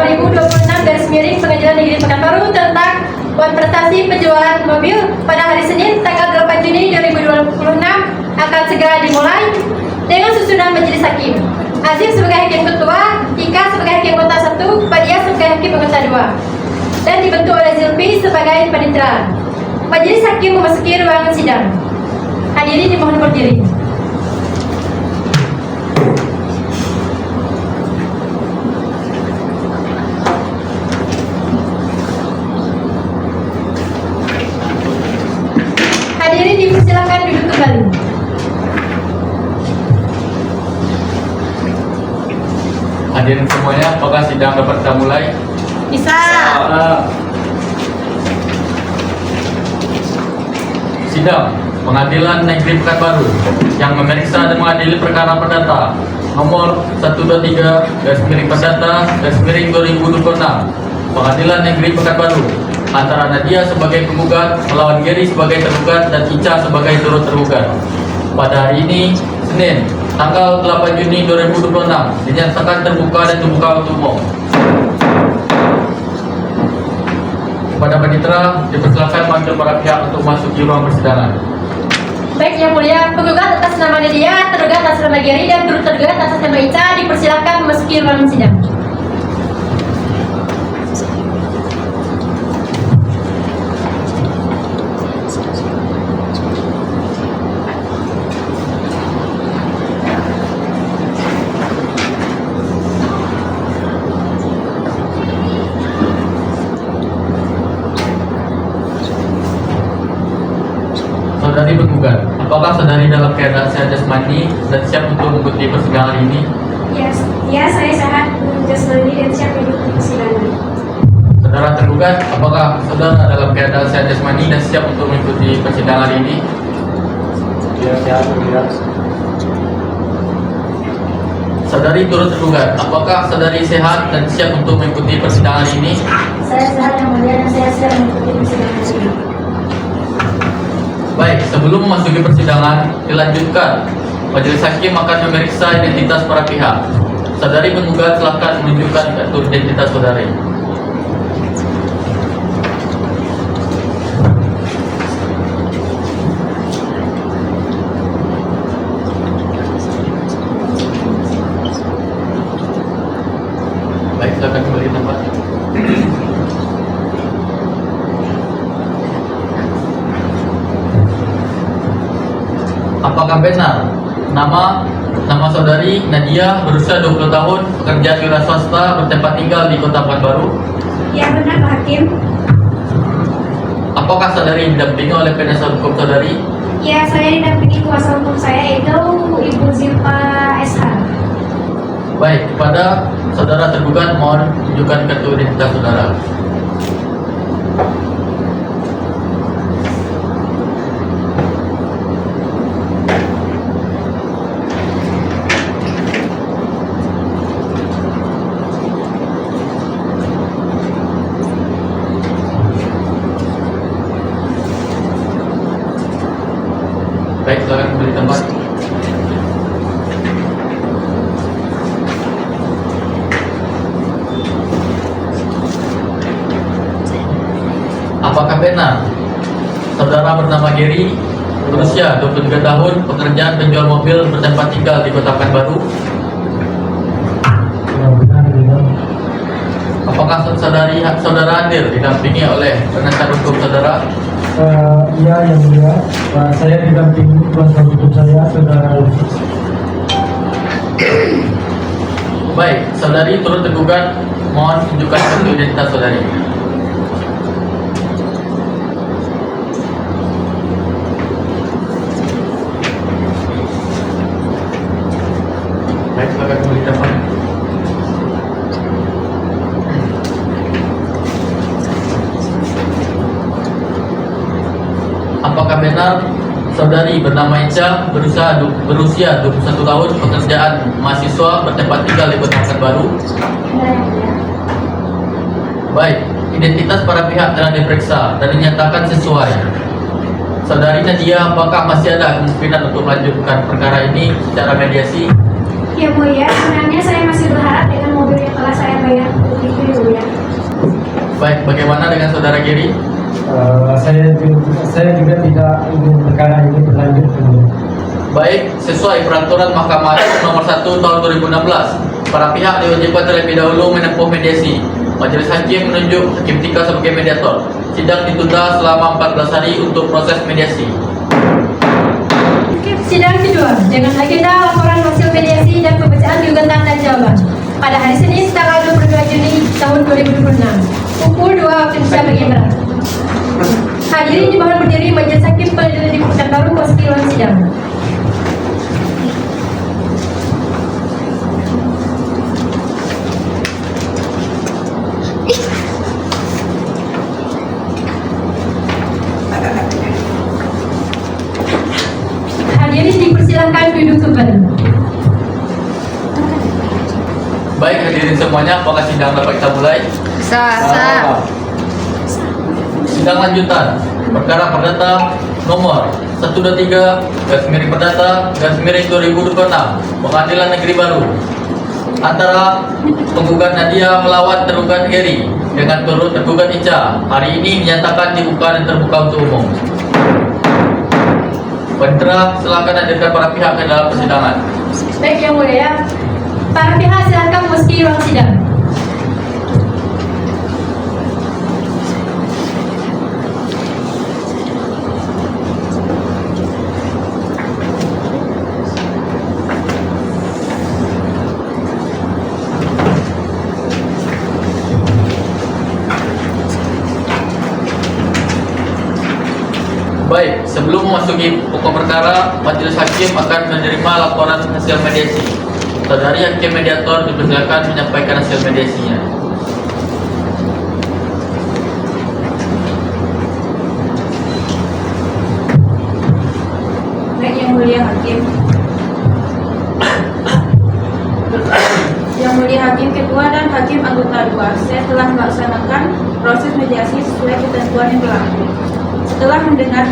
Pengadilan Negeri Pekanbaru tentang prestasi penjualan mobil pada hari Senin tanggal 8 Juni 2026 akan segera dimulai dengan susunan majelis hakim. Aziz sebagai hakim ketua, Ika sebagai hakim kota 1, Fadia sebagai hakim kota 2, dan dibentuk oleh Zulfi sebagai panitera. Majelis hakim memasuki ruangan sidang. Hadirin dimohon berdiri. Hadirin dipersilakan duduk kembali. Hadirin semuanya, apakah sidang dapat kita mulai? Bisa. Sidang Pengadilan Negeri Pekanbaru yang memeriksa dan mengadili perkara perdata nomor 123-Perdata-2026 Pengadilan Negeri Pekanbaru antara Nadia sebagai penggugat melawan Geri sebagai tergugat dan Ica sebagai turut tergugat pada hari ini Senin tanggal 8 Juni 2026 dinyatakan terbuka dan terbuka untuk umum. Kepada panitera dipersilakan panggil para pihak untuk masuk di ruang persidangan. Baik, Yang Mulia, penggugat atas nama Nadia, tergugat atas nama Geri, dan turut tergugat atas nama Ica dipersilakan memasuki ruangan sidang. Saudari penggugat, apakah saudari dalam keadaan sehat jasmani dan siap untuk mengikuti persidangan ini? Ya, saya sehat jasmani dan siap mengikuti persidangan. Saudara tergugat, apakah saudara dalam keadaan sehat jasmani dan siap untuk mengikuti persidangan ini? Ya, sehat, ya. Saudari turut tergugat, apakah saudari sehat dan siap untuk mengikuti persidangan ini? Saya sehat, Yang Mulia, dan saya siap mengikuti persidangan ini. Baik, sebelum memasuki persidangan, dilanjutkan. Majelis hakim akan memeriksa identitas para pihak. Saudari penggugat silakan menunjukkan kartu identitas saudari. Baik, silakan kembali ke tempat. Apakah benar nama saudari Nadia berusia 20 tahun, pekerja wira swasta, bertempat tinggal di Kota Pekanbaru? Ya, benar, Pak Hakim. Apakah saudari didampingi oleh penasihat hukum saudari? Ya, saya didampingi kuasa hukum saya, yaitu Ibu Zilpa SH. Baik, kepada saudara tergugat mohon tunjukkan kartu identitas saudara. Baik, silakan kembali ke tempat. Apakah benar saudara bernama Geri, berusia 23 tahun, pekerjaan penjual mobil, bertempat tinggal di Kota Pekanbaru? Ya, benar, benar. Apakah saudara hadir didampingi oleh penasihat hukum saudara? Iya, Yang Mulia. Saya didampingi kuasa hukum saya, saudara Lufi. Baik, saudari turut tergugat, mohon tunjukkan kartu identitas saudari. Baik, silakan kembali ke tempat. Apakah benar saudari bernama Ica berusia 21 tahun, pekerjaan mahasiswa, bertempat tinggal di Kota Pekanbaru? Benar, Yang Mulia. Baik, identitas para pihak telah diperiksa dan dinyatakan sesuai. Saudari Nadia, apakah masih ada kemungkinan untuk melanjutkan perkara ini secara mediasi? Ya, Mulia, sebenarnya saya masih berharap dengan mobil yang telah saya bayar untuk itu. Baik, bagaimana dengan saudara Gary? Saya juga tidak ingin perkara ini berlanjut. Baik, sesuai peraturan Mahkamah Agung nomor 1 tahun 2016, para pihak diwajibkan terlebih dahulu menempuh mediasi. Majelis Hakim menunjuk Hakim Tika sebagai mediator. Sidang ditunda selama 14 hari untuk proses mediasi. Sidang kedua dengan agenda laporan hasil mediasi dan pembacaan gugatan dan jawaban pada hari Senin tanggal 22 Juni tahun 2026 pukul 2 waktu Indonesia bagian Barat. Hadirin dimohon berdiri. Majelis Hakim Pengadilan Negeri Pekanbaru memasuki ruang sidang. Hadirin dipersilakan duduk kembali. Baik, hadirin semuanya, apakah sidang dapat kita mulai? Sah. Sidang lanjutan perkara perdata nomor 123/Perdata/2026 Pengadilan Negeri Baru antara penggugat Nadia melawan tergugat Gary dengan turut tergugat Ica hari ini dinyatakan dibuka dan terbuka untuk umum. Panitera, silakan hadirkan para pihak ke dalam persidangan. Baik yang mulia, para pihak silakan memasuki ruang sidang. Baik, sebelum memasuki pokok perkara, Majelis Hakim akan menerima laporan hasil mediasi. Saudari Hakim Mediator dipersilakan menyampaikan hasil mediasinya. Baik, Yang Mulia Hakim. Yang Mulia Hakim Ketua dan Hakim Anggota 2, saya telah melaksanakan proses mediasi sesuai ketentuan yang berlaku. Setelah mendengar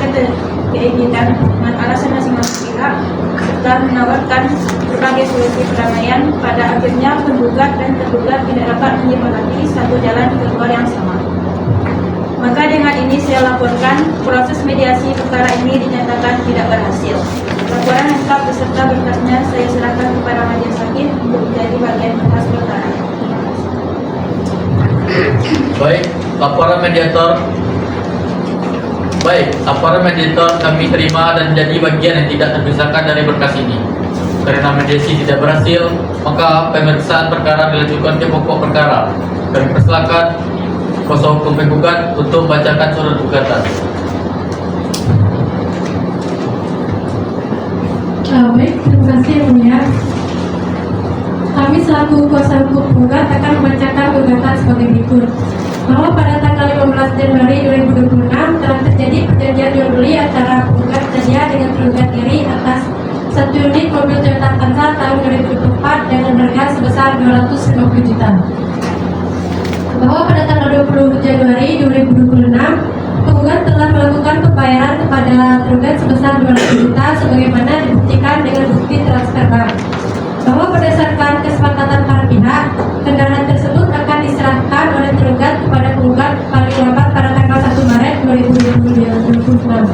keinginan dan alasan masing-masing pihak serta menawarkan berbagai solusi perdamaian, pada akhirnya penggugat dan tergugat tidak dapat menyepakati satu jalan keluar yang sama. Maka dengan ini saya laporkan proses mediasi perkara ini dinyatakan tidak berhasil. Laporan lengkap beserta berkasnya saya serahkan kepada Majelis Hakim untuk menjadi bagian berkas perkara. Baik, laporan mediator kami terima dan menjadi bagian yang tidak terpisahkan dari berkas ini. Karena mediasi tidak berhasil, maka pemeriksaan perkara dilanjutkan ke pokok perkara. Kami persilakan kuasa hukum penggugat untuk membacakan surat gugatan. Baik, terima kasih Yang Mulia. Kami selaku kuasa hukum penggugat akan membacakan gugatan sebagai berikut. Bahwa pada tanggal 15 Januari 2026 telah terjadi perjanjian jual beli antara penggugat Nadia dengan tergugat Gary atas 1 unit mobil Toyota Avanza tahun 2024 dengan harga sebesar 250 juta. Bahwa pada tanggal 20 Januari 2026 penggugat telah melakukan pembayaran kepada tergugat sebesar 200 juta sebagaimana dibuktikan dengan bukti transfer bank. Bahwa berdasarkan kesepakatan para pihak, kendaraan tersebut akan diserahkan oleh tergugat kepada penggugat paling lambat pada tanggal 1 Maret 2026.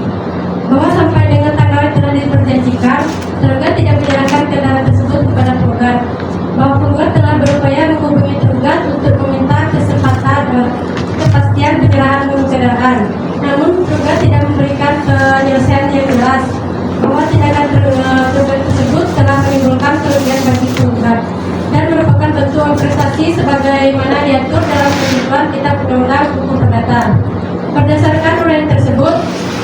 Bahwa sampai dengan tanggal yang telah diperjanjikan, tergugat tidak menyerahkan kendaraan tersebut kepada penggugat. Bahwa penggugat telah berupaya menghubungi tergugat untuk meminta kepastian penyerahan kendaraan. Namun tergugat tidak memberikan penyelesaian yang jelas. Bahwa tindakan tergugat tersebut telah menimbulkan kerugian bagi penggugat dan merupakan bentuk prestasi sebagaimana diatur dalam ketentuan Kitab Undang-Undang Hukum Perdata. Berdasarkan uraian tersebut,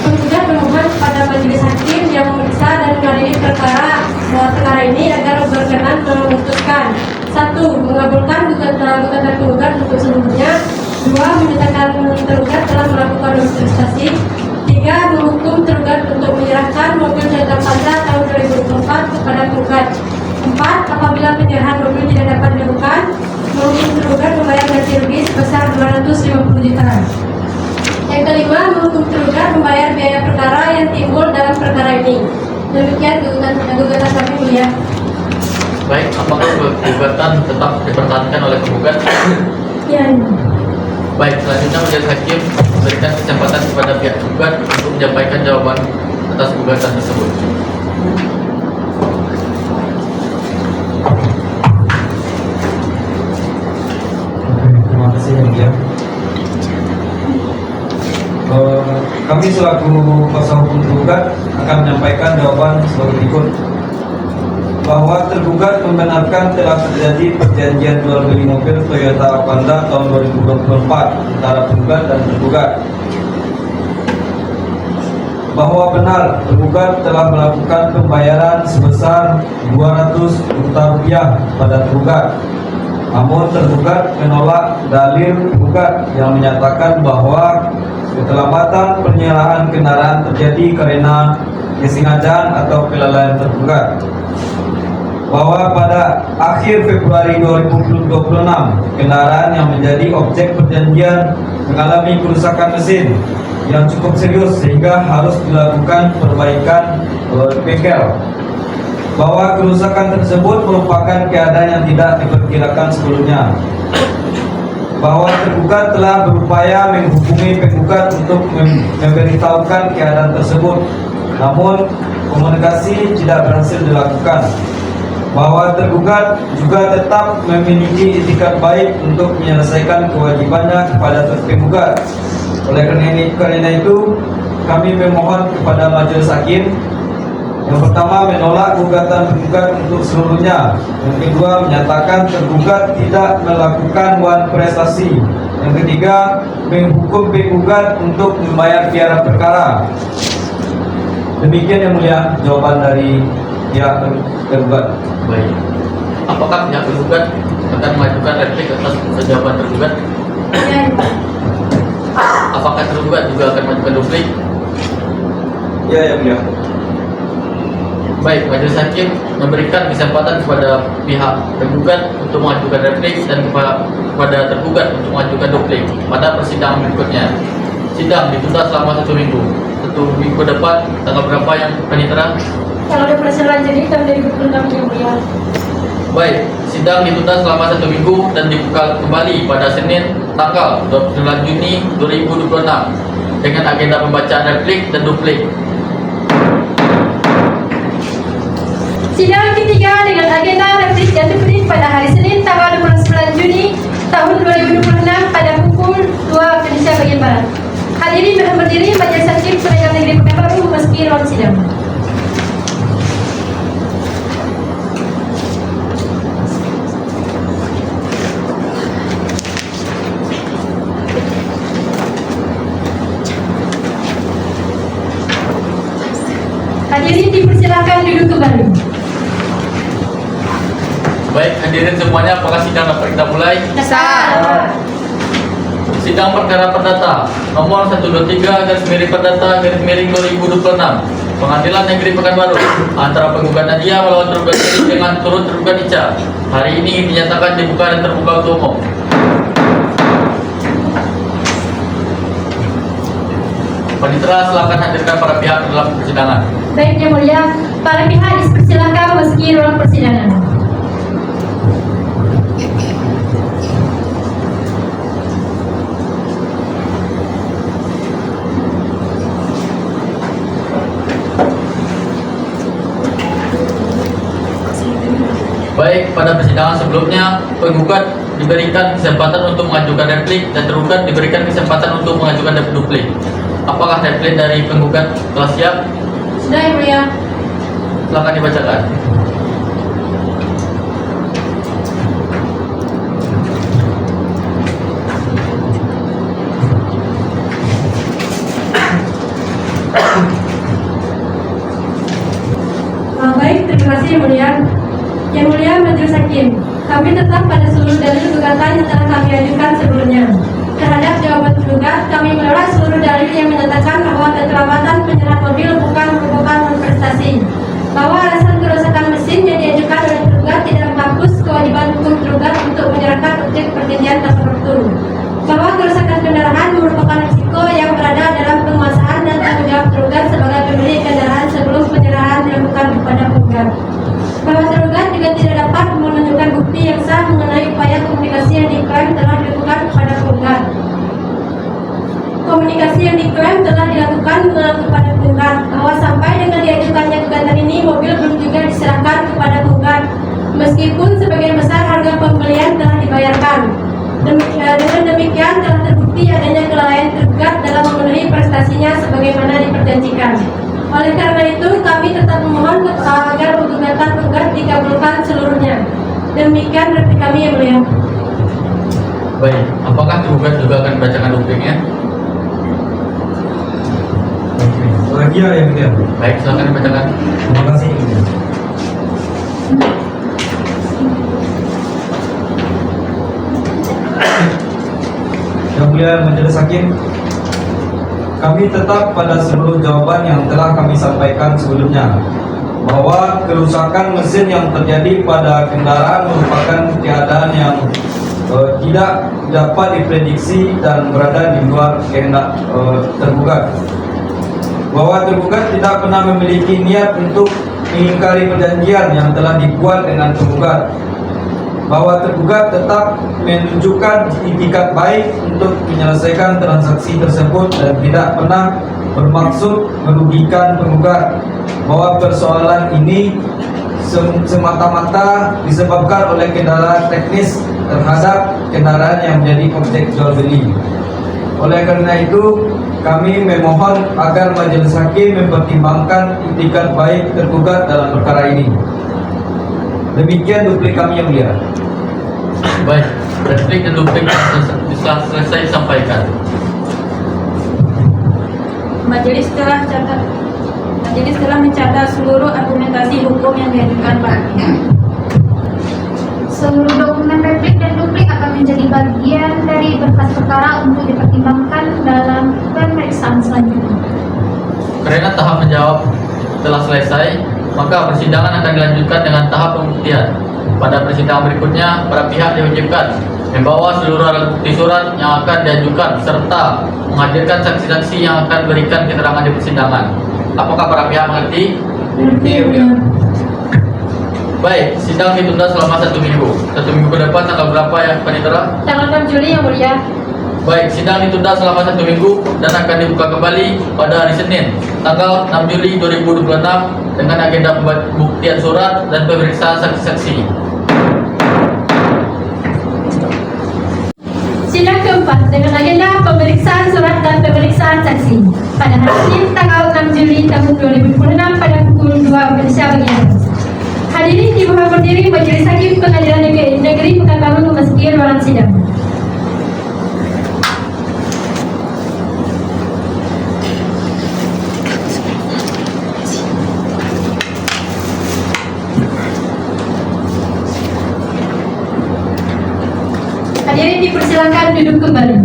penggugat memohon kepada Majelis Hakim yang memeriksa dan mengadili perkara ini agar berkenan memutuskan: 1. Mengabulkan gugatan penggugat untuk seluruhnya. 2. Menyatakan tergugat telah melakukan prestasi. 3. Menghukum tergugat untuk menyerahkan mobil Toyota Avanza tahun 2024 kepada penggugat. 4. Apabila penyerahan mobil tidak dapat dilakukan, menghukum tergugat membayar ganti rugi sebesar 250 juta. Yang kelima, menghukum tergugat membayar biaya perkara yang timbul dalam perkara ini. Demikian gugatan kami, Mulia. Baik, apakah gugatan tetap dipertahankan oleh penggugat? Ya. Baik, selanjutnya majelis hakim memberikan kesempatan kepada pihak tergugat untuk menyampaikan jawaban atas gugatan tersebut. Terima kasih yang mulia. Kami selaku kuasa hukum tergugat akan menyampaikan jawaban sebagai berikut. Bahwa tergugat membenarkan telah terjadi perjanjian jual beli mobil Toyota Avanza tahun 2024 antara penggugat dan tergugat. Bahwa benar tergugat telah melakukan pembayaran sebesar 200 juta rupiah pada tergugat. Namun tergugat menolak dalil tergugat yang menyatakan bahwa keterlambatan penyerahan kendaraan terjadi karena kesengajaan atau kelalaian tergugat. Bahwa pada akhir Februari 2026 kendaraan yang menjadi objek perjanjian mengalami kerusakan mesin yang cukup serius sehingga harus dilakukan perbaikan oleh bengkel. Bahwa kerusakan tersebut merupakan keadaan yang tidak diperkirakan sebelumnya. Bahwa tergugat telah berupaya menghubungi penggugat untuk memberitahukan keadaan tersebut, namun komunikasi tidak berhasil dilakukan. Bahwa tergugat juga tetap memiliki itikat baik untuk menyelesaikan kewajibannya kepada penggugat. Oleh karena itu, kami memohon kepada majelis hakim yang pertama menolak gugatan penggugat untuk seluruhnya. Yang kedua menyatakan tergugat tidak melakukan wan prestasi. Yang ketiga menghukum penggugat untuk membayar biaya perkara. Demikian yang mulia jawaban dari pihak tergugat. Baik. Apakah pihak tergugat akan mengajukan replik atas jawaban tergugat? Ya, Apakah tergugat juga akan mengajukan duplik? Ya, yang mulia. Baik, majelis hakim memberikan kesempatan kepada pihak tergugat untuk mengajukan replik dan kepada tergugat untuk mengajukan duplik pada persidangan berikutnya. Sidang ditunda selama 1 minggu. 1 minggu depan, tanggal berapa yang penitera? kalau ada persoalan jadi tahun 2026 yang mulia. Baik, sidang ditunda selama 1 minggu dan dibuka kembali pada Senin tanggal 29 Juni 2026 dengan agenda pembacaan replik dan duplik. Sidang ketiga dengan agenda replik dan duplik pada hari Senin tanggal 29 Juni tahun 2026 pada pukul 2 Indonesia bagian Barat. Hadirin mohon berdiri, majelis hakim Pengadilan Negeri Pekanbaru memasuki ruang sidang. Hadirin dipersilakan duduk kembali. Baik, hadirin semuanya, apakah sidang dapat kita mulai? Dasar. Sidang perkara perdata nomor 123/Perdata/2026 Pengadilan Negeri Pekanbaru antara penggugat Nadia melawan tergugat Geri dengan turut tergugat Ica hari ini dinyatakan dibuka dan terbuka untuk umum. Panitera, silakan hadirkan para pihak dalam persidangan. Baik yang mulia, para pihak dipersilakan memasuki ruang persidangan. Baik, pada persidangan sebelumnya penggugat diberikan kesempatan untuk mengajukan replik dan tergugat diberikan kesempatan untuk mengajukan duplik. Apakah replik dari penggugat telah siap? Sudah yang mulia. Silakan dibacakan. Baik, terima kasih yang mulia. Yang mulia majelis hakim, kami tetap pada seluruh dalil gugatan yang telah kami ajukan sebelumnya. Terhadap jawaban tergugat, kami menolak seluruh dalil yang menyatakan bahwa keterlambatan penyerahan mobil bukan merupakan prestasi. Bahwa alasan kerusakan mesin yang diajukan oleh tergugat tidak menghapus kewajiban hukum tergugat untuk menyerahkan objek perjanjian tersebut. Bahwa kerusakan kendaraan merupakan risiko yang berada dalam penguasaan dan tanggung jawab tergugat sebagai pemilik kendaraan sebelum penyerahan dilakukan kepada penggugat. Bahwa tergugat juga tidak dapat menunjukkan bukti yang sah mengenai upaya komunikasi yang diklaim telah dilakukan kepada penggugat. komunikasi yang diklaim telah dilakukan kepada penggugat bahwa sampai dengan diajukannya gugatan ini mobil belum juga diserahkan kepada penggugat meskipun sebagian besar harga pembelian telah dibayarkan. Dengan demikian telah terbukti adanya kelalaian tergugat dalam memenuhi prestasinya sebagaimana diperjanjikan. Oleh karena itu kami tetap memohon agar gugatan penggugat dikabulkan seluruhnya. Demikian replika kami yang mulia. Baik, apakah tergugat juga akan bacakan dupliknya? Bahagia yang mulia. Baik, silakan dibacakan. Terima kasih yang mulia. Yang mulia Majelis Hakim, kami tetap pada seluruh jawaban yang telah kami sampaikan sebelumnya bahwa kerusakan mesin yang terjadi pada kendaraan merupakan keadaan yang tidak dapat diprediksi dan berada di luar kehendak tergugat. Bahwa tergugat tidak pernah memiliki niat untuk mengingkari perjanjian yang telah dibuat dengan tergugat. Bahwa tergugat tetap menunjukkan itikat baik untuk menyelesaikan transaksi tersebut dan tidak pernah bermaksud merugikan penggugat. Bahwa persoalan ini semata-mata disebabkan oleh kendala teknis terhadap kendaraan yang menjadi objek jual beli. Oleh karena itu, kami memohon agar Majelis Hakim mempertimbangkan itikat baik tergugat dalam perkara ini. Demikian duplik kami yang mulia. Baik, replik dan duplik telah selesai disampaikan. Majelis telah mencatat seluruh argumentasi hukum yang diajukan para pihak. Seluruh dokumen replik dan duplik akan menjadi bagian dari berkas perkara untuk dipertimbangkan dalam pemeriksaan selanjutnya. Karena tahap menjawab telah selesai, maka persidangan akan dilanjutkan dengan tahap pembuktian. Pada persidangan berikutnya, para pihak diwajibkan membawa seluruh alat bukti surat yang akan diajukan serta menghadirkan saksi-saksi yang akan berikan keterangan di persidangan. Apakah para pihak mengerti? Baik, sidang ditunda selama 1 minggu. 1 minggu ke depan tanggal berapa ya, Panitera? Tanggal 6 Juli yang mulia. Baik, sidang ditunda selama 1 minggu dan akan dibuka kembali pada hari Senin, tanggal 6 Juli 2026 dengan agenda pembuktian surat dan pemeriksaan saksi-saksi. Sidang keempat dengan agenda pemeriksaan surat dan pemeriksaan saksi pada hari Senin tanggal 6 Juli tahun 2026 pada pukul 2 Indonesia bagian. Hadirin dimohon berdiri Majelis Hakim Pengadilan Negeri Pekanbaru memasuki ruangan sidang. Hadirin dipersilakan duduk kembali.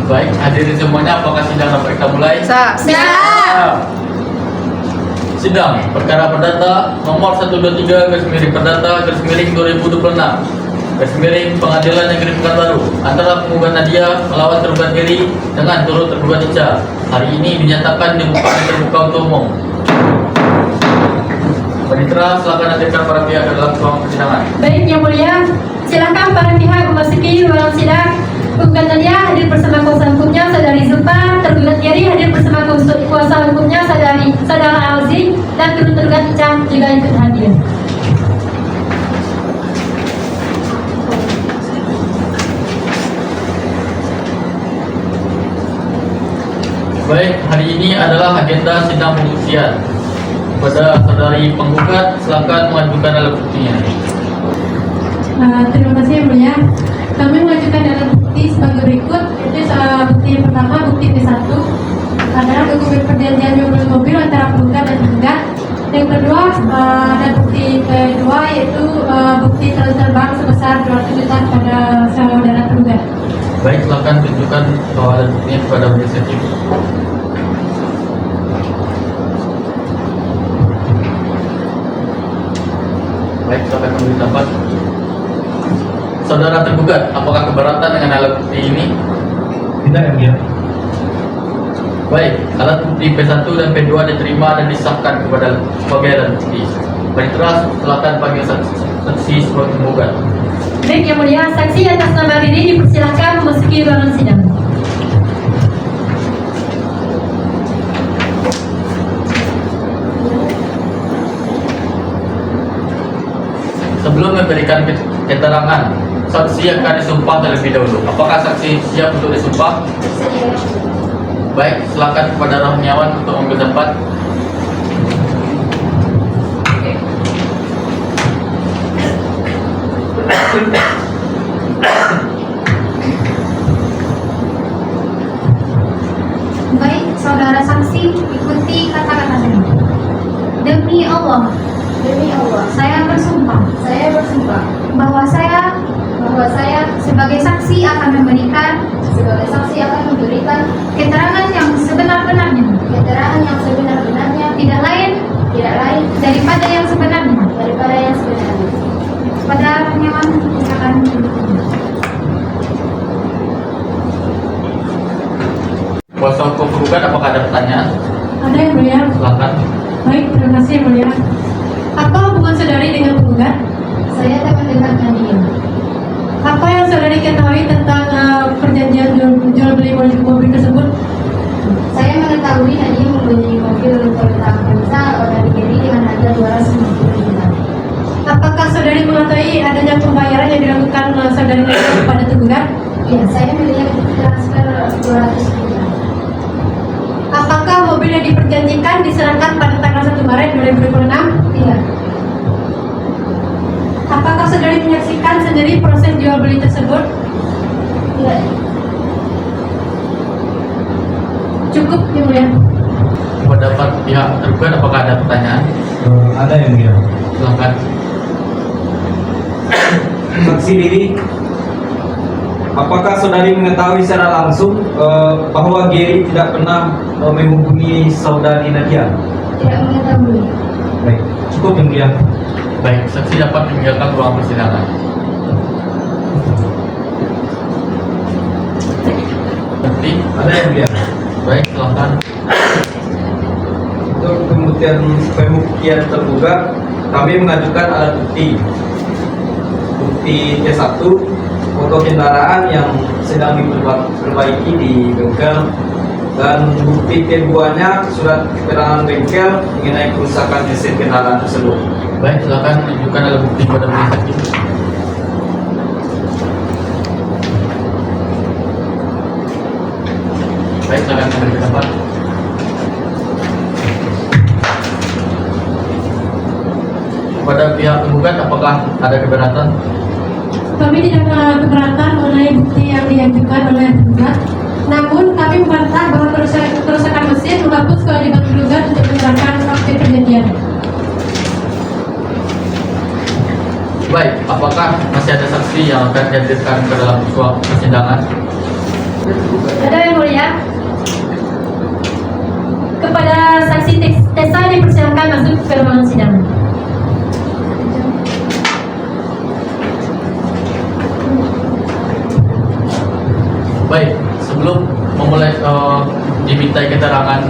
Baik, hadirin semuanya, apakah sidang dapat kita mulai? Sidang perkara perdata nomor 123/Perdata/2026 Pengadilan Negeri Pekanbaru antara penggugat Nadia melawan tergugat Geri dengan turut tergugat Ica hari ini dinyatakan dibuka terbuka untuk umum. Panitera, silakan hadirkan para pihak dalam ruang persidangan. Baik yang mulia, silakan para pihak memasuki ruangan sidang. Penggugat Nadia hadir bersama kuasa hukumnya Saudari Zulfa, tergugat Geri hadir bersama kuasa hukumnya Saudara Alzi, dan turut tergugat Ica juga ikut hadir. Baik, hari ini adalah agenda sidang pembuktian. Pada saudari penggugat, silakan mengajukan alat buktinya. Terima kasih yang mulia. Kami mengajukan alat bukti sebagai berikut, yaitu bukti yang pertama, bukti P1 adalah dokumen perjanjian jual mobil antara penggugat dan tergugat. Yang kedua, ada bukti kedua yaitu bukti terbang sebesar 200 juta pada saudara tergugat. Baik, silakan tunjukkan bahwa alat buktinya kepada majelis hakim. Baik, silakan memberi tempat. Saudara tergugat, apakah keberatan dengan alat bukti ini? Tidak yang mulia. Baik, alat bukti P1 dan P2 diterima dan disahkan kepada sebagai alat bukti. Panitera, silakan panggil saksi sebagai penggugat. Baik yang mulia, saksi atas nama Riri dipersilakan keterangan saksi akan disumpah terlebih dahulu. Apakah saksi siap untuk disumpah? Bersedia. Baik, silakan kepada Rohaniawan untuk mengambil tempat. Baik, saudara saksi, ikuti kata-kata saya. Demi Allah, saya bersumpah bahwa saya sebagai saksi akan memberikan keterangan yang sebenar-benarnya, tidak lain daripada yang sebenarnya. Pada penyamaan silakan. Kuasa hukum penggugat, apakah ada pertanyaan? Ada yang mulia. Silakan. Baik, terima kasih yang mulia. Apa hubungan saudari dengan penggugat? Saya tak mendengarkan dia. Apa yang saudari ketahui tentang perjanjian jual beli mobil tersebut? Saya mengetahui Nadia membeli mobil Toyota Avanza dari Gary dengan harga 250 juta. Apakah saudari mengetahui adanya pembayaran yang dilakukan saudari kepada penggugat? Iya, saya melihat transfer 200 juta. Apakah mobil yang diperjanjikan diserahkan pada tanggal 1 Maret 2026? Iya, Apakah saudari menyaksikan sendiri proses jual beli tersebut? iya. Cukup, yang mulia. Kepada pihak tergugat, apakah ada pertanyaan? Ada yang mulia. Silakan. Saksi diri, apakah saudari mengetahui secara langsung bahwa Gary tidak pernah menghubungi saudari Nadia? Tidak mengetahui. Baik, cukup yang mulia. Baik, saksi dapat meninggalkan ruang persidangan. Bukti. Ada yang mulia. Baik, silakan. Untuk pembuktian tergugat, kami mengajukan alat bukti C1, foto kendaraan yang sedang diperbaiki di bengkel, dan bukti keduanya surat keterangan bengkel mengenai kerusakan mesin kendaraan tersebut. Baik, silakan menunjukkan alat bukti pada majelis hakim. Baik, silakan kembali ke tempat. Kepada pihak penggugat, apakah ada keberatan? Kami tidak keberatan mengenai bukti yang diajukan oleh penggugat. Namun kami membantah bahwa kerusakan mesin menghapus kewajiban penggugat untuk menerangkan fakta perjanjian. Baik, apakah masih ada saksi yang akan dihadirkan ke dalam suatu persidangan? Ada yang mulia. Kepada saksi Tessa dipersilakan masuk ke ruangan sidang. Baik, sebelum memulai dimintai keterangan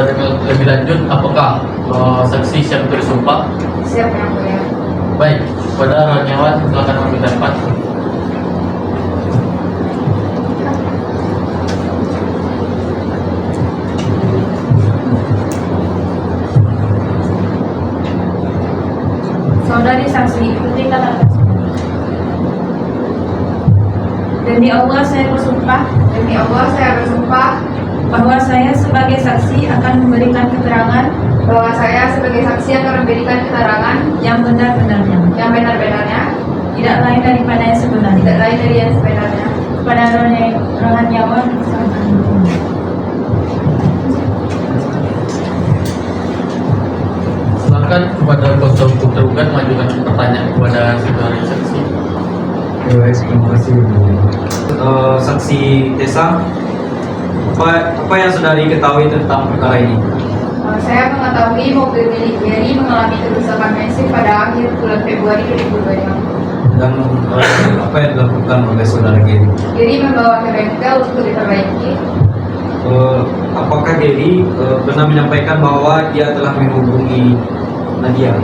dengan lebih lanjut, apakah saksi siap untuk disumpah? Siap yang mulia. Baik, pada Rohaniawan silakan ambil tempat. Saudari saksi, ikuti kata-kata saya. Demi Allah saya bersumpah bahwa saya sebagai saksi akan memberikan keterangan yang benar-benarnya, tidak lain daripada yang sebenarnya. Pada Rohaniawan Silakan kepada kuasa hukum tergugat mengajukan pertanyaan kepada saudari saksi. Baik, terima kasih. Saksi Tessa, apa yang saudari ketahui tentang perkara ini? Saya mengetahui mobil milik Gary mengalami kerusakan mesin pada akhir bulan Februari 2025. Dan apa yang dilakukan oleh saudara Gary? Gary membawa ke bengkel untuk diperbaiki. Apakah Gary pernah menyampaikan bahwa dia telah menghubungi Nadia?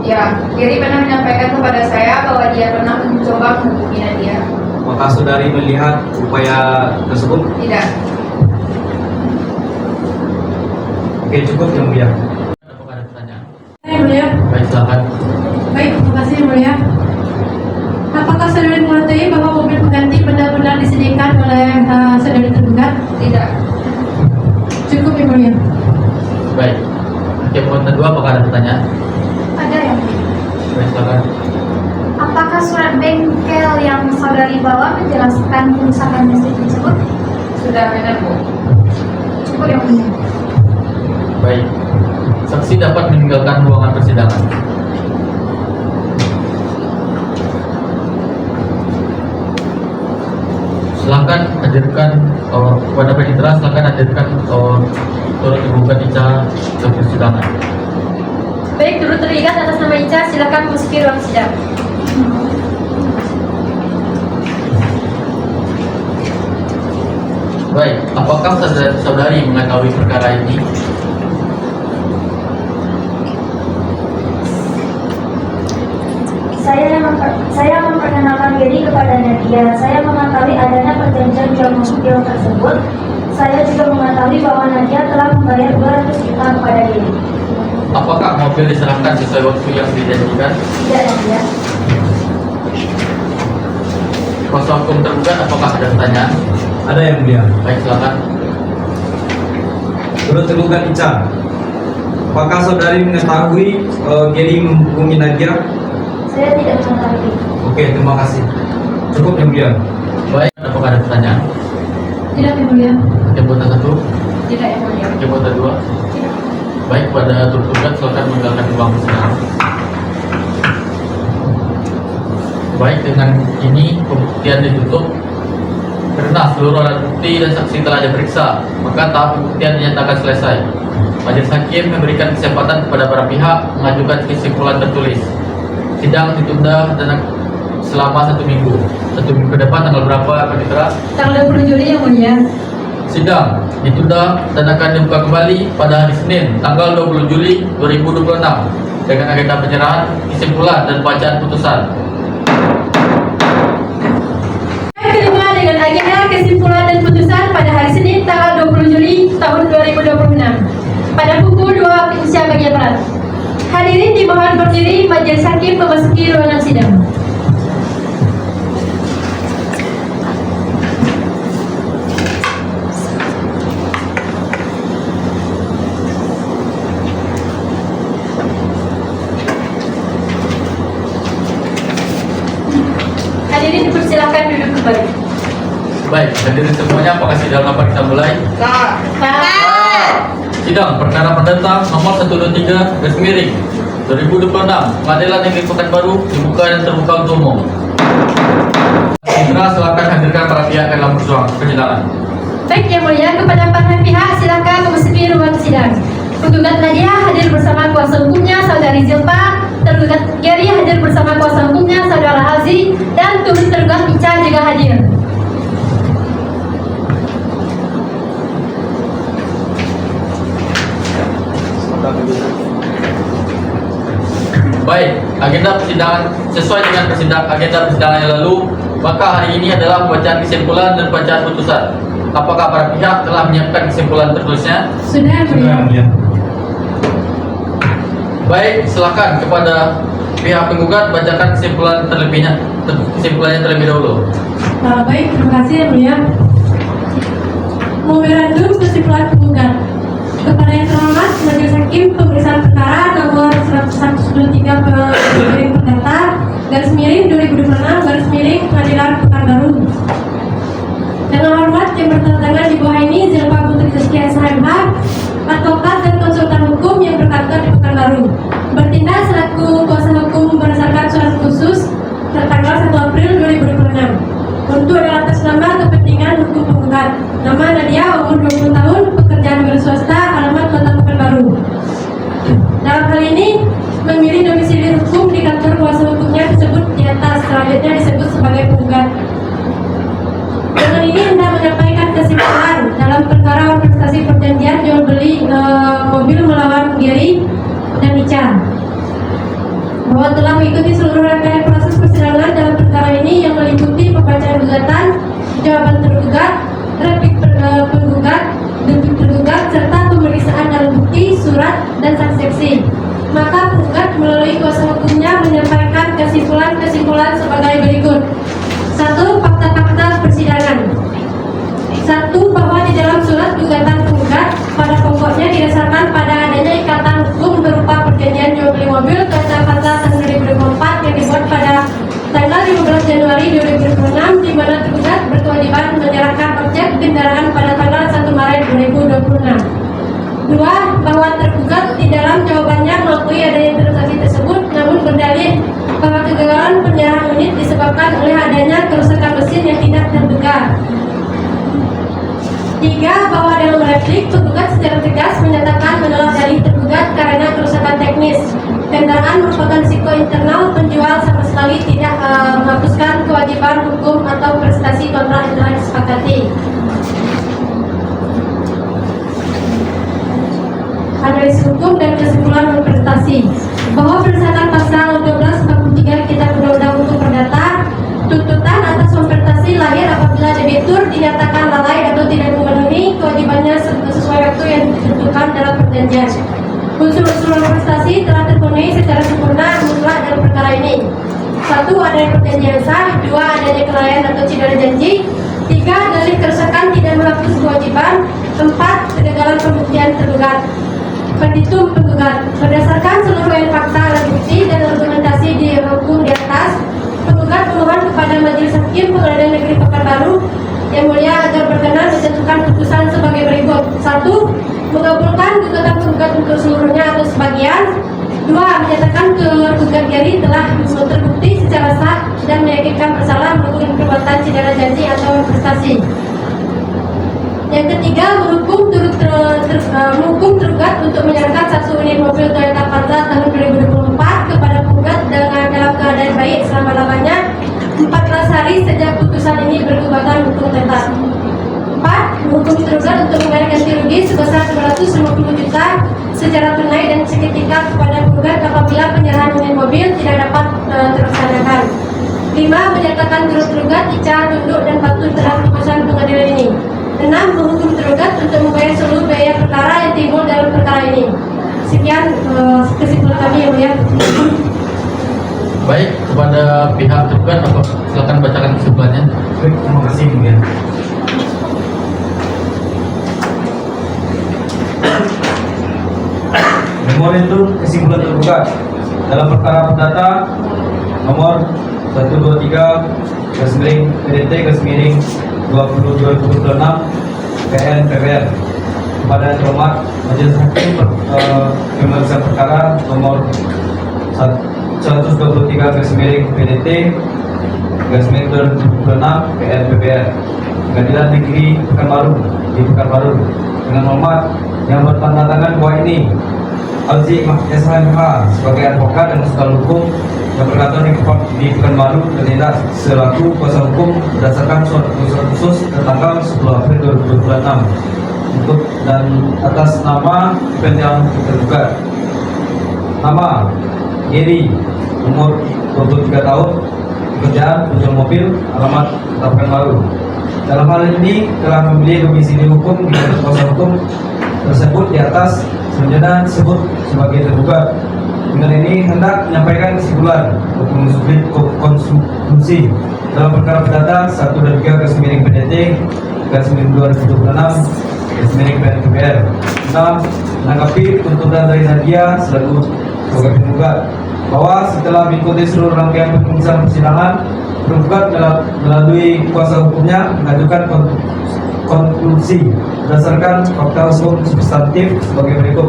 Ya, Gary pernah menyampaikan kepada saya bahwa dia pernah mencoba menghubungi Nadia. Apakah saudari melihat upaya tersebut? Tidak. Oke, cukup yang mulia. Apakah ada pertanyaan? Yang mulia. Baik, silakan. Baik, terima kasih yang mulia. Apakah listrik tersebut? Sudah benar, Bu. Cukup yang mulia. Baik. Saksi dapat meninggalkan ruangan persidangan. Silakan hadirkan kepada penitra, silakan hadirkan turut tergugat Ica ke persidangan. Baik, turut terlibat atas nama Ica, silakan memasuki ruang sidang. Baik, apakah saudari mengetahui perkara ini? Saya memperkenalkan diri kepada Nadia. Saya mengetahui adanya perjanjian jual mobil tersebut. Saya juga mengetahui bahwa Nadia telah membayar 200 juta kepada diri. Apakah mobil diserahkan sesuai waktu yang dijanjikan? Tidak, Nadia. Kuasa hukum tergugat, apakah ada pertanyaan? Ada yang mulia. Baik, silakan. Turut tergugat Ica, apakah saudari mengetahui Gary menghubungi Nadia? Saya tidak mengetahui. Oke, terima kasih. Cukup yang mulia. Baik, apakah ada pertanyaan? Tidak, Yang Mulia. Jabatan 1, Tidak, Yang Mulia. jabatan 2. Baik, pada turut tergugat silakan meninggalkan ruang persidangan. Baik, dengan ini pembuktian ditutup. Karena seluruh alat bukti dan saksi telah diperiksa, maka tahap pembuktian dinyatakan selesai. Majelis Hakim memberikan kesempatan kepada para pihak mengajukan kesimpulan tertulis. Sidang ditunda dan selama 1 minggu. 1 minggu ke depan tanggal berapa, Panitera? Tanggal 20 Juli, Yang Mulia. Sidang ditunda dan akan dibuka kembali pada hari Senin, tanggal 20 Juli 2026 dengan agenda penyerahan kesimpulan dan bacaan putusan. Kelima dengan agenda kesimpulan dan putusan pada hari Senin tanggal 20 Juli tahun 2026 pada pukul 2 waktu Indonesia bagian Barat. Hadirin dimohon berdiri, Majelis Hakim memasuki ruangan sidang. Hadirin dipersilakan duduk kembali. Baik, hadirin semuanya, apakah sidang dapat kita mulai? Sidang perkara perdata nomor 123 garis miring 2026 Pengadilan Negeri Pekanbaru dibuka dan terbuka untuk umum. Segera silakan hadirkan para pihak dalam persidangan. Baik, Yang Mulia, kepada para pihak silakan memasuki ruang sidang. Penggugat Nadia hadir bersama kuasa hukumnya Saudari Zilpa, tergugat Gary hadir bersama kuasa hukumnya Saudara Aziz, dan turut tergugat Ica juga hadir. Baik, agenda persidangan sesuai dengan agenda persidangan yang lalu, maka hari ini adalah pembacaan kesimpulan dan bacaan putusan. Apakah para pihak telah menyiapkan kesimpulan tertulisnya? Sudah, Yang Mulia. Yang mulia. Baik, silakan kepada pihak penggugat bacakan kesimpulannya terlebih dahulu. Baik, terima kasih, Yang Mulia. Memorandum kesimpulan penggugat. Kepada yang terhormat Majelis Hakim, pemeriksaan perkara nomor 123 garis perdata garis miring 2026 garis miring Pengadilan Pekanbaru. Dengan hormat yang bertentangan di bawah ini Zilpa Putri Zaskia SHMH, advokat dan konsultan hukum yang berkantor di Pekanbaru, bertindak selaku kuasa hukum berdasarkan surat khusus tertanggal 1 April 2026 untuk dan atas nama kepentingan hukum penggugat. Nama Nadia, umur 20 tahun, pekerjaan wira swasta, alamat Kota Pekanbaru. Dalam hal ini memilih domisili hukum di kantor kuasa hukumnya tersebut di atas, selanjutnya disebut sebagai penggugat. Dengan ini hendak menyampaikan kesimpulan dalam perkara prestasi perjanjian jual beli mobil melawan Gary dan Ica, bahwa telah mengikuti seluruh rangkaian proses persidangan dalam perkara ini yang meliputi pembacaan gugatan, jawaban tergugat, replik penggugat, bentuk tergugat, serta pemeriksaan dalam bukti, surat, dan saksi-saksi. Maka penggugat melalui kuasa hukumnya menyampaikan kesimpulan-kesimpulan sebagai berikut. 1. Fakta-fakta persidangan. 1. Bahwa di dalam surat gugatan penggugat pada pokoknya didasarkan pada adanya ikatan hukum berupa perjanjian jual beli mobil kata-kata tahun 2024 yang dibuat pada tanggal 15 Januari 2026 di mana tergugat berkewajiban menyerahkan objek kendaraan pada tanggal 1 Maret 2026. 2. Bahwa tergugat di dalam jawabannya mengakui adanya transaksi tersebut, namun berdalih bahwa kegagalan penyerahan unit disebabkan oleh adanya kerusakan mesin yang tidak terduga. 3. Bahwa dalam replik penggugat secara tegas menyatakan menolak dalih tergugat karena kerusakan teknis. Kendaraan merupakan risiko internal penjual sama sekali tidak menghapuskan kewajiban hukum atau prestasi kontrak yang telah disepakati. Analisis hukum dan kesimpulan prestasi bahwa berdasarkan pasal 1243 Kitab Undang-Undang Hukum Perdata, tuntutan atas konvertasi lahir apabila debitur dinyatakan lalai atau tidak memenuhi kewajibannya sesuai waktu yang ditentukan dalam perjanjian. Unsur-unsur prestasi telah terpenuhi secara sempurna mutlak dalam perkara ini. 1. Adanya perjanjian sah. 2. Adanya kelalaian atau cedera janji. 3. Dalih kerusakan tidak menghapus kewajiban. 4. Kegagalan pembuktian tergugat. Petitum penggugat berdasarkan seluruh fakta, alat bukti dan argumentasi di hukum di atas, penggugat memohon kepada Majelis Hakim Pengadilan Negeri Pekanbaru yang mulia agar berkenan menjatuhkan putusan sebagai berikut. 1. Mengabulkan gugatan penggugat untuk seluruhnya atau sebagian. 2. Menyatakan tergugat Gary telah terbukti secara sah dan meyakinkan bersalah melakukan perbuatan cedera janji atau prestasi. Yang ketiga, menghukum tergugat untuk menyerahkan 1 unit mobil Toyota Avanza tahun 2024 kepada penggugat dengan dalam keadaan baik selama-lamanya 14 hari sejak putusan ini berkekuatan hukum tetap. 4. Menghukum tergugat untuk membayar ganti rugi sebesar 250 juta secara tunai dan seketika kepada penggugat apabila penyerahan unit mobil tidak dapat terlaksanakan. 5. Menyatakan tergugat Ica tunduk dan patuh terhadap putusan pengadilan ini. 6. Menghukum tergugat untuk membayar seluruh biaya perkara yang timbul dalam perkara ini. Sekian kesimpulan kami, yang mulia. Baik, kepada pihak tergugat, silakan bacakan kesimpulannya. Baik, terima kasih Mulia. Memorandum kesimpulan tergugat dalam perkara perdata nomor 123/PDT/2026 PN PWR kepada yang terhormat Majelis Hakim Pemeriksaan Perkara nomor 123/PDT/2026 PN PWR Pengadilan Negeri Pekanbaru di Pekanbaru dengan hormat yang bertanda tangan bahwa ini Alzi SMH sebagai advokat dan konsultan hukum yang berkantor di Pekanbaru bertindak selaku kuasa hukum berdasarkan surat keputusan khusus tertanggal 10 April 2026 untuk dan atas nama kepentingan tergugat. Nama Gary, umur 23 tahun, pekerjaan penjual mobil, alamat Kota Pekanbaru. Dalam hal ini telah memilih domisili hukum di kantor kuasa hukum tersebut di atas sebenarnya disebut sebagai tergugat. Dengan ini hendak menyampaikan kesimpulan konstruksi dalam perkara perdata 1 dan 3 PDT/2026 PNPR tentang menanggapi tuntutan dari Nadia selaku sebagai penggugat bahwa setelah mengikuti seluruh rangkaian pemeriksaan persidangan, penggugat melalui kuasa hukumnya mengajukan konklusi berdasarkan fakta hukum substantif sebagai berikut.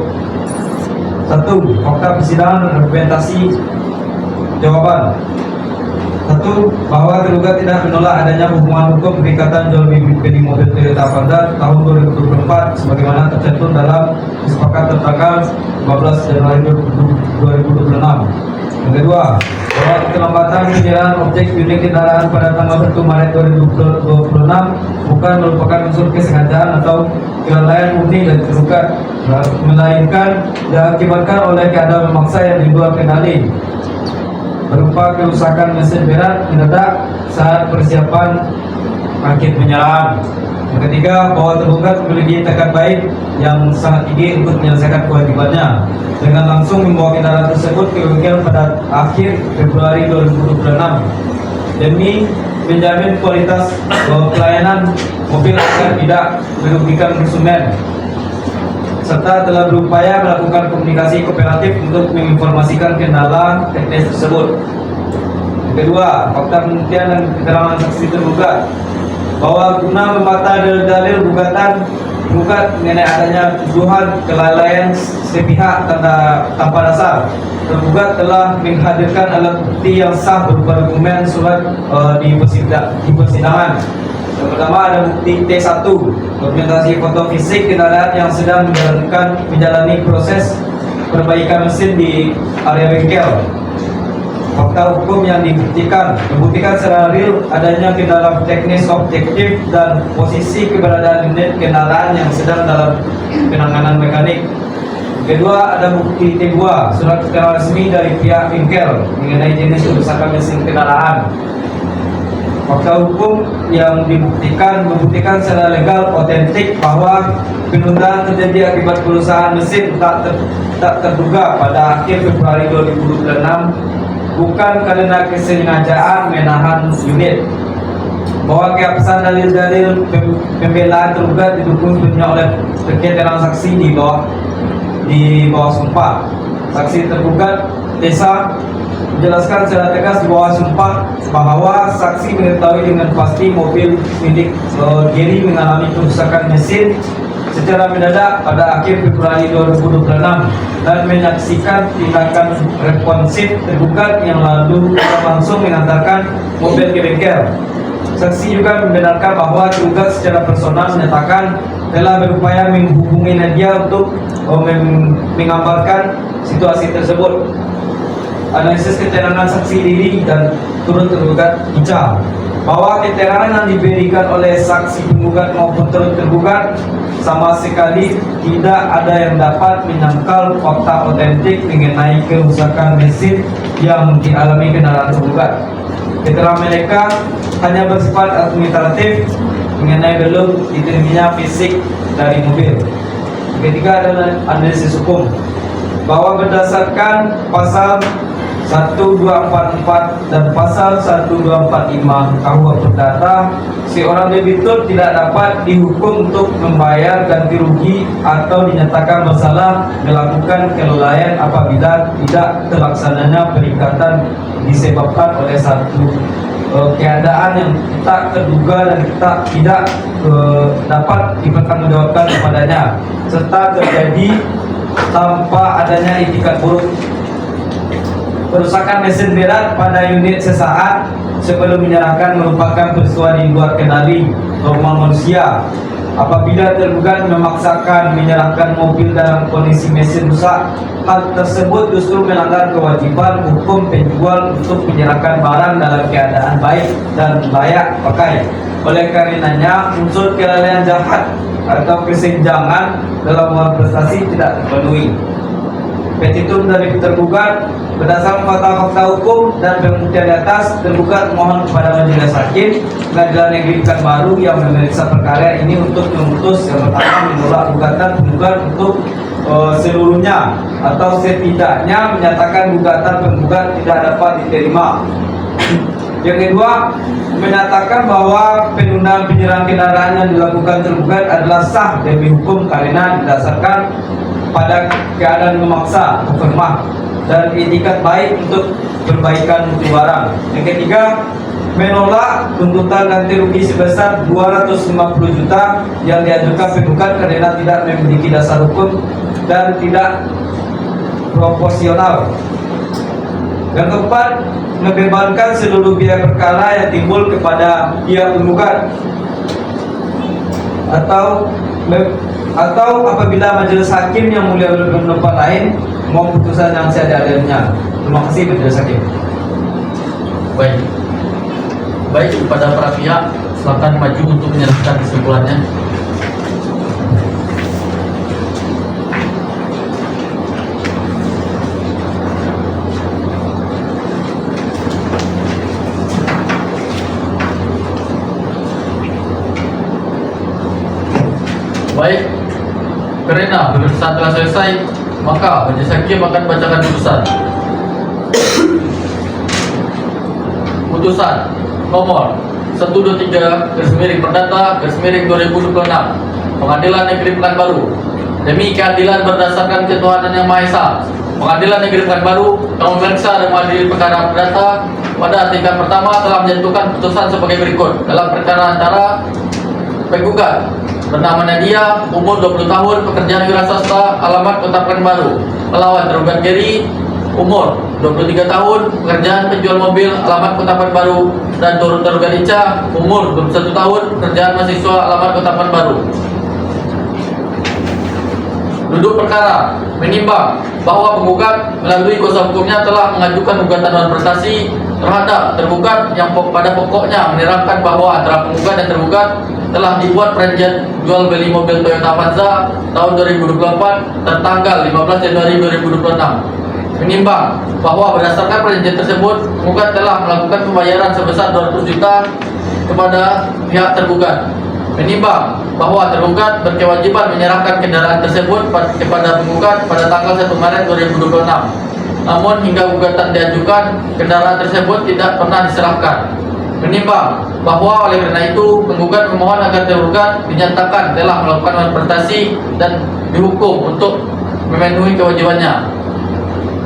1. Fakta persidangan dan argumentasi jawaban. 1. Bahwa tergugat tidak menolak adanya hubungan hukum perikatan jual beli mobil Toyota Avanza tahun 2024 sebagaimana tercantum dalam kesepakatan tanggal 15 Januari 2026. Yang kedua, bahwa keterlambatan penyerahan objek unit kendaraan pada tanggal 1 Maret 2026 bukan merupakan unsur kesengajaan atau kelalaian murni dan tergugat, melainkan diakibatkan oleh keadaan memaksa yang di luar kendali berupa kerusakan mesin berat mendadak saat persiapan rangkit penyerahan. Yang ketiga, bahwa tergugat memiliki tekad baik yang sangat tinggi untuk menyelesaikan kewajibannya dengan langsung membawa kendaraan tersebut ke bengkel pada akhir Februari 2026 demi menjamin kualitas pelayanan mobil agar tidak merugikan konsumen, serta telah berupaya melakukan komunikasi kooperatif untuk menginformasikan kendala teknis tersebut. Yang kedua, fakta pembuktian dan keterangan saksi tergugat bahwa guna membantah dalil-dalil gugatan gugat mengenai adanya tuduhan kelalaian sepihak tanpa dasar, tergugat telah menghadirkan alat bukti yang sah berupa dokumen surat di persidangan. Yang pertama ada bukti T1, dokumentasi foto fisik kendaraan yang sedang menjalani proses perbaikan mesin di area bengkel. Fakta hukum yang membuktikan secara real adanya kendala teknis objektif dan posisi keberadaan unit kendaraan yang sedang dalam penanganan mekanik. Kedua, ada bukti T2, surat keterangan resmi dari pihak bengkel mengenai jenis kerusakan mesin kendaraan. Fakta hukum yang membuktikan secara legal otentik bahwa penundaan terjadi akibat kerusakan mesin tak terduga pada akhir Februari 2026, bukan karena kesengajaan menahan unit. Bahwa keabsahan dalil-dalil pembelaan tergugat didukung sepenuhnya oleh keterangan saksi di bawah sumpah. Saksi tergugat Tessa menjelaskan secara tegas di bawah sumpah bahwa saksi mengetahui dengan pasti mobil milik Gary mengalami kerusakan mesin secara mendadak pada akhir Februari 2026 dan menyaksikan tindakan responsif tergugat yang langsung mengantarkan mobil ke bengkel. Saksi juga membenarkan bahwa tergugat secara personal menyatakan telah berupaya menghubungi Nadia untuk menggambarkan situasi tersebut. Analisis keterangan saksi diri dan turut tergugat Ica bahwa keterangan yang diberikan oleh saksi penggugat maupun turut tergugat sama sekali tidak ada yang dapat menyangkal fakta otentik mengenai kerusakan mesin yang dialami kendaraan tergugat. Keterangan mereka hanya bersifat administratif mengenai belum diterimanya fisik dari mobil. Ketiga adalah analisis hukum bahwa berdasarkan pasal 1244 dan pasal 1245 KUH Perdata, seorang debitur tidak dapat dihukum untuk membayar ganti rugi atau dinyatakan bersalah melakukan kelalaian apabila tidak terlaksananya perikatan disebabkan oleh satu keadaan yang tak terduga dan tidak dapat dipertanggungjawabkan kepadanya, serta terjadi tanpa adanya itikat buruk. Kerusakan mesin berat pada unit sesaat sebelum menyerahkan merupakan peristiwa di luar kendali normal manusia. Apabila tergugat memaksakan menyerahkan mobil dalam kondisi mesin rusak, hal tersebut justru melanggar kewajiban hukum penjual untuk menyerahkan barang dalam keadaan baik dan layak pakai. Oleh karenanya, unsur kelalaian jahat atau kesenjangan dalam prestasi tidak terpenuhi. Petitum dari tergugat berdasarkan fakta-fakta hukum dan pembuktian di atas, tergugat mohon kepada majelis hakim Pengadilan Negeri Pekanbaru yang memeriksa perkara ini untuk memutus yang pertama menolak gugatan penggugat untuk seluruhnya atau setidaknya menyatakan gugatan penggugat tidak dapat diterima. Yang kedua, menyatakan bahwa penundaan penyerahan kendaraan yang dilakukan tergugat adalah sah demi hukum karena didasarkan pada keadaan memaksa, confirmah, dan etikat baik untuk perbaikan mutu barang. Yang ketiga, menolak tuntutan ganti rugi sebesar 250 juta yang diajukan penggugat karena tidak memiliki dasar hukum dan tidak proporsional. Yang keempat, membebankan seluruh biaya perkara yang timbul kepada pihak penggugat atau apabila majelis hakim yang mulia berpendapat lain mau putusan yang seadil-adilnya. Terima kasih majelis hakim. Baik kepada para pihak, silakan maju untuk menyerahkan kesimpulannya. Baik, karena pemeriksaan telah selesai, maka majelis hakim akan bacakan putusan. Putusan nomor 123/Perdata/2026 Pengadilan Negeri Pekanbaru. Demi keadilan berdasarkan ketuhanan yang Maha Esa, Pengadilan Negeri Pekanbaru telah memeriksa dan mengadili perkara perdata pada tingkat pertama telah menjatuhkan putusan sebagai berikut dalam perkara antara penggugat bernama Nadia, umur 20 tahun, pekerjaan wira swasta, alamat Kota Pekanbaru, melawan tergugat Gary, umur 23 tahun, pekerjaan penjual mobil, alamat Kota Pekanbaru, dan turut tergugat Ica, umur 21 tahun, pekerjaan mahasiswa, alamat Kota Pekanbaru. Duduk perkara menimbang bahwa penggugat melalui kuasa hukumnya telah mengajukan gugatan non prestasi terhadap tergugat yang pada pokoknya menerangkan bahwa antara penggugat dan tergugat telah dibuat perjanjian jual beli mobil Toyota Avanza tahun 2024 tertanggal 15 Januari 2026. Menimbang bahwa berdasarkan perjanjian tersebut penggugat telah melakukan pembayaran sebesar 200 juta kepada pihak tergugat. Menimbang bahwa tergugat berkewajiban menyerahkan kendaraan tersebut kepada penggugat pada tanggal 1 Maret 2026. Namun hingga gugatan diajukan, kendaraan tersebut tidak pernah diserahkan. Menimbang bahwa oleh karena itu penggugat memohon agar tergugat dinyatakan telah melakukan manifestasi dan dihukum untuk memenuhi kewajibannya.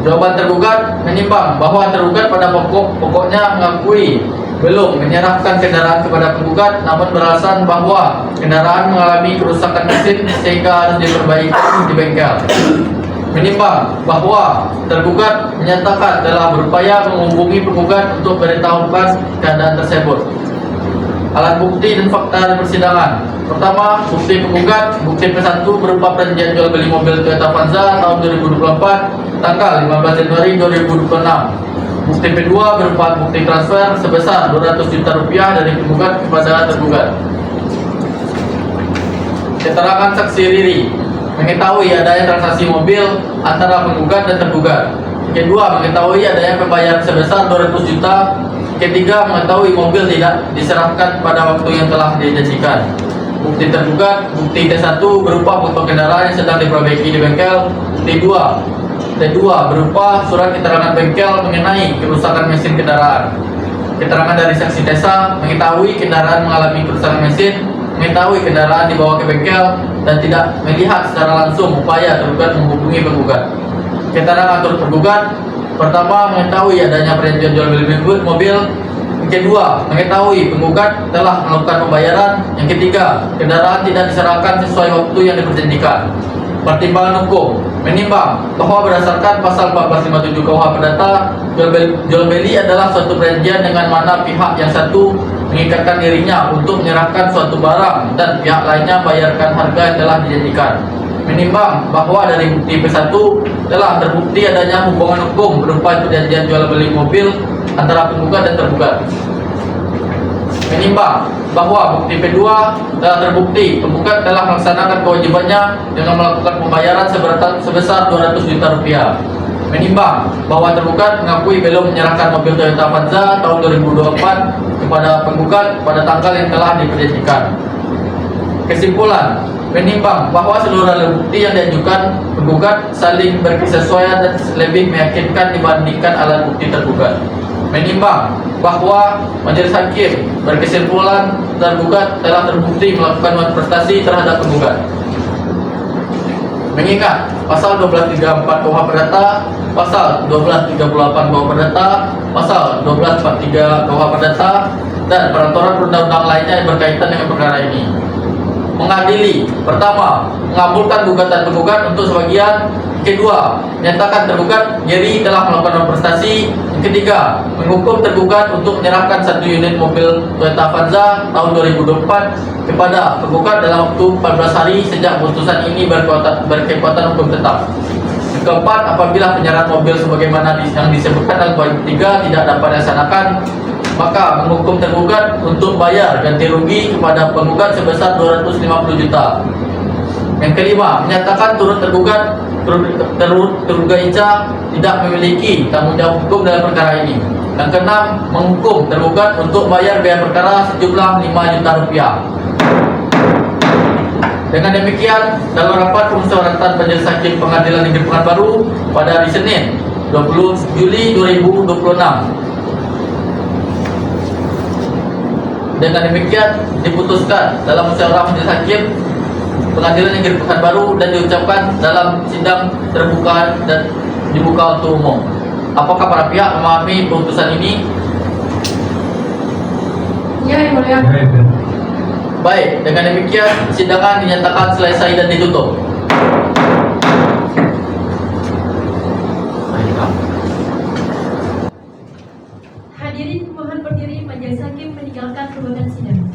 Jawaban tergugat menimbang bahwa tergugat pada pokoknya mengakui belum menyerahkan kendaraan kepada penggugat, namun beralasan bahwa kendaraan mengalami kerusakan mesin sehingga harus diperbaiki di bengkel. Menimbang bahwa tergugat menyatakan telah berupaya menghubungi penggugat untuk memberitahukan keadaan tersebut. Alat bukti dan fakta di persidangan. Pertama, bukti penggugat, bukti P1 berupa perjanjian jual beli mobil Toyota Avanza tahun 2024 tanggal 15 Januari 2026. Bukti P2 berupa bukti transfer sebesar 200 juta rupiah dari penggugat kepada tergugat. Keterangan saksi Riri mengetahui adanya transaksi mobil antara penggugat dan tergugat. Kedua, mengetahui adanya pembayaran sebesar 200 juta. Ketiga, mengetahui mobil tidak diserahkan pada waktu yang telah dijanjikan. Bukti tergugat, bukti T1 berupa foto kendaraan yang sedang diperbaiki di bengkel. T2 berupa surat keterangan bengkel mengenai kerusakan mesin kendaraan. Keterangan dari saksi Tessa mengetahui kendaraan mengalami kerusakan mesin, mengetahui kendaraan dibawa ke bengkel, dan tidak melihat secara langsung upaya tergugat menghubungi penggugat. Keterangan turut tergugat, pertama mengetahui adanya perjanjian jual beli mobil. Kedua, mengetahui penggugat telah melakukan pembayaran. Yang ketiga, kendaraan tidak diserahkan sesuai waktu yang diperjanjikan. Pertimbangan hukum menimbang bahwa berdasarkan pasal 1457 KUH Perdata, jual beli adalah suatu perjanjian dengan mana pihak yang satu mengikatkan dirinya untuk menyerahkan suatu barang dan pihak lainnya bayarkan harga yang telah dijanjikan. Menimbang bahwa dari bukti P1 telah terbukti adanya hubungan hukum berupa perjanjian jual beli mobil antara penggugat dan tergugat. Menimbang bahwa bukti P2 telah terbukti penggugat telah melaksanakan kewajibannya dengan melakukan pembayaran sebesar 200 juta rupiah. Menimbang bahwa tergugat mengakui belum menyerahkan mobil Toyota Avanza tahun 2024 kepada penggugat pada tanggal yang telah diperjanjikan. Kesimpulan, menimbang bahwa seluruh alat bukti yang diajukan penggugat saling berkesesuaian dan lebih meyakinkan dibandingkan alat bukti tergugat. Menimbang bahwa majelis hakim berkesimpulan tergugat telah terbukti melakukan manifestasi terhadap penggugat. Mengingat pasal 1234 KUH Perdata, pasal 1238 KUH Perdata, pasal 1243 KUH Perdata, dan peraturan perundang-undang lainnya yang berkaitan dengan perkara ini. Mengadili, pertama, mengabulkan gugatan penggugat untuk sebagian. Kedua, menyatakan tergugat Gary telah melakukan prestasi. Ketiga, menghukum tergugat untuk menyerahkan 1 unit mobil Toyota Avanza tahun 2024 kepada penggugat dalam waktu 14 hari sejak putusan ini berkekuatan hukum tetap. Keempat, apabila penyerahan mobil sebagaimana yang disebutkan dalam poin 3 tidak dapat dilaksanakan, maka menghukum tergugat untuk bayar ganti rugi kepada penggugat sebesar 250 juta. Yang kelima, menyatakan turut tergugat Ica tidak memiliki tanggung jawab hukum dalam perkara ini. Yang keenam, menghukum tergugat untuk bayar biaya perkara sejumlah 5 juta rupiah. Dengan demikian, dalam rapat permusyawaratan majelis hakim Pengadilan Negeri Pekanbaru pada hari Senin 20 Juli 2026. Dengan demikian diputuskan dalam musyawarah majelis hakim Pengadilan Negeri Pekanbaru dan diucapkan dalam sidang terbuka dan dibuka untuk umum. Apakah para pihak memahami putusan ini? Ya, Yang Mulia. Baik, dengan demikian sidangan dinyatakan selesai dan ditutup. Baiklah. Hadirin mohon berdiri, majelis hakim meninggalkan ruangan sidang.